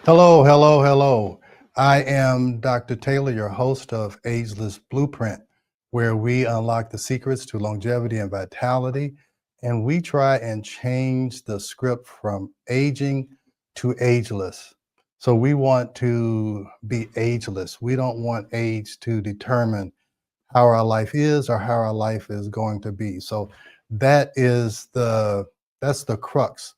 Hello, hello, hello. I am Dr. Taylor, your host of Ageless Blueprint, where we unlock the secrets to longevity and vitality. And we try and change the script from aging to ageless. So we want to be ageless. We don't want age to determine how our life is or how our life is going to be. So that is that's the crux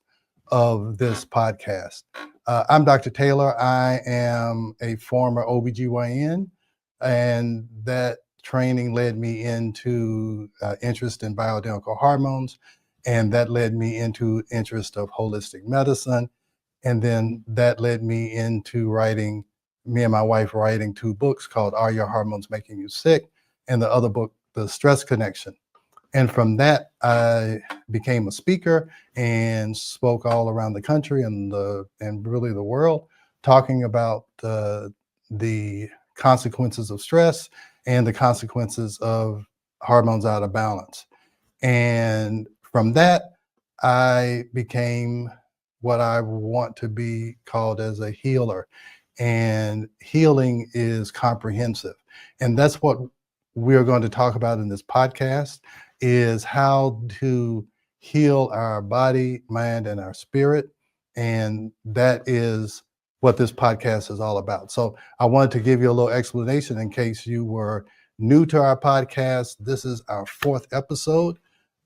of this podcast. I'm Dr. Taylor. I am a former OBGYN, and that training led me into interest in bioidentical hormones, and that led me into interest of holistic medicine, and then that led me into writing, me and my wife writing two books called Are Your Hormones Making You Sick? And the other book, The Stress Connection. And from that, I became a speaker and spoke all around the country and really the world, talking about the consequences of stress and the consequences of hormones out of balance. And from that, I became what I want to be called as a healer. And healing is comprehensive. And that's what we're going to talk about in this podcast is how to heal our body, mind, and our spirit. And that is what this podcast is all about. So I wanted to give you a little explanation in case you were new to our podcast. This is our fourth episode.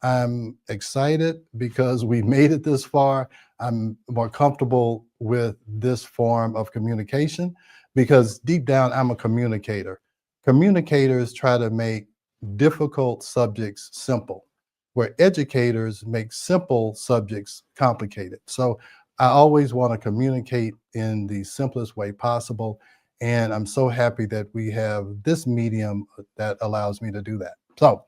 I'm excited because we made it this far. I'm more comfortable with this form of communication because deep down, I'm a communicator. Communicators try to make difficult subjects simple, where educators make simple subjects complicated. So I always want to communicate in the simplest way possible. And I'm so happy that we have this medium that allows me to do that. So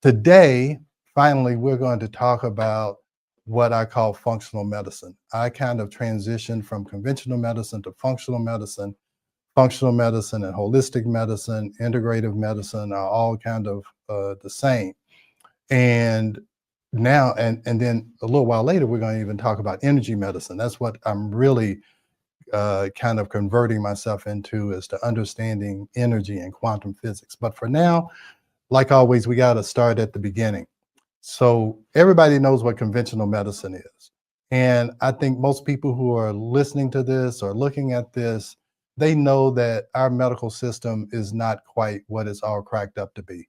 today, finally, we're going to talk about what I call functional medicine. I kind of transitioned from conventional medicine to functional medicine. Functional medicine and holistic medicine, integrative medicine are all kind of the same. And now, and then a little while later, we're going to even talk about energy medicine. That's what I'm really kind of converting myself into, is to understanding energy and quantum physics. But for now, like always, we got to start at the beginning. So everybody knows what conventional medicine is. And I think most people who are listening to this or looking at this, they know that our medical system is not quite what it's all cracked up to be.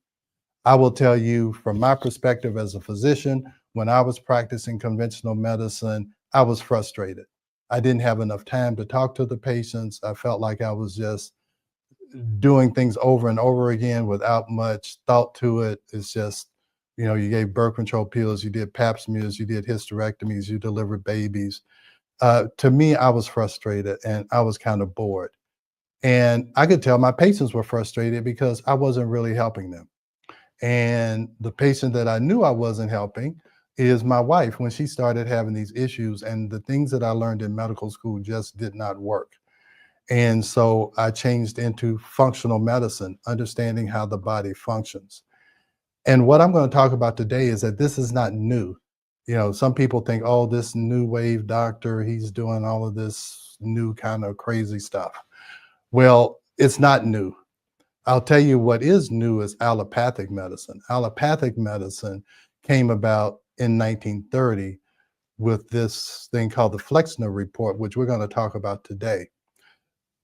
I will tell you from my perspective as a physician, when I was practicing conventional medicine, I was frustrated. I didn't have enough time to talk to the patients. I felt like I was just doing things over and over again without much thought to it. It's just, you gave birth control pills, you did pap smears, you did hysterectomies, you delivered babies. To me, I was frustrated and I was kind of bored. And I could tell my patients were frustrated because I wasn't really helping them. And the patient that I knew I wasn't helping is my wife when she started having these issues. And the things that I learned in medical school just did not work. And so I changed into functional medicine, understanding how the body functions. And what I'm going to talk about today is that this is not new. Some people think, oh, this new wave doctor, he's doing all of this new kind of crazy stuff. Well, it's not new. I'll tell you what is new is allopathic medicine. Allopathic medicine came about in 1930 with this thing called the Flexner Report, which we're going to talk about today.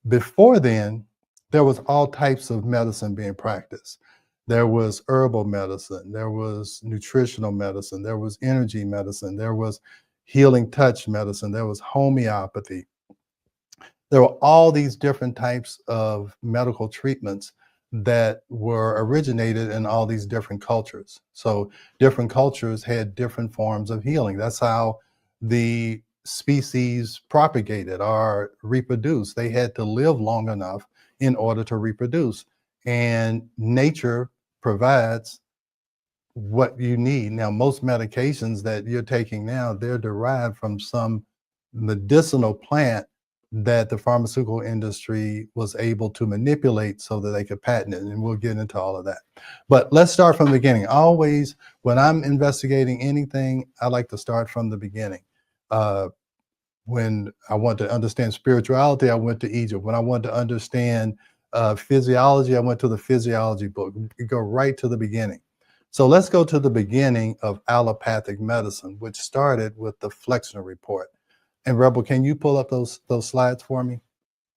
Before then, there was all types of medicine being practiced. There was herbal medicine, there was nutritional medicine, there was energy medicine, there was healing touch medicine, there was homeopathy. There were all these different types of medical treatments that were originated in all these different cultures. So different cultures had different forms of healing. That's how the species propagated or reproduced. They had to live long enough in order to reproduce. And nature provides what you need. Now, most medications that you're taking now, they're derived from some medicinal plant that the pharmaceutical industry was able to manipulate so that they could patent it. And we'll get into all of that. But let's start from the beginning. Always, when I'm investigating anything, I like to start from the beginning. When I wanted to understand spirituality, I went to Egypt. When I wanted to understand physiology, I went to the physiology book. You go right to the beginning. So let's go to the beginning of allopathic medicine, which started with the Flexner report. And Rebel, can you pull up those slides for me?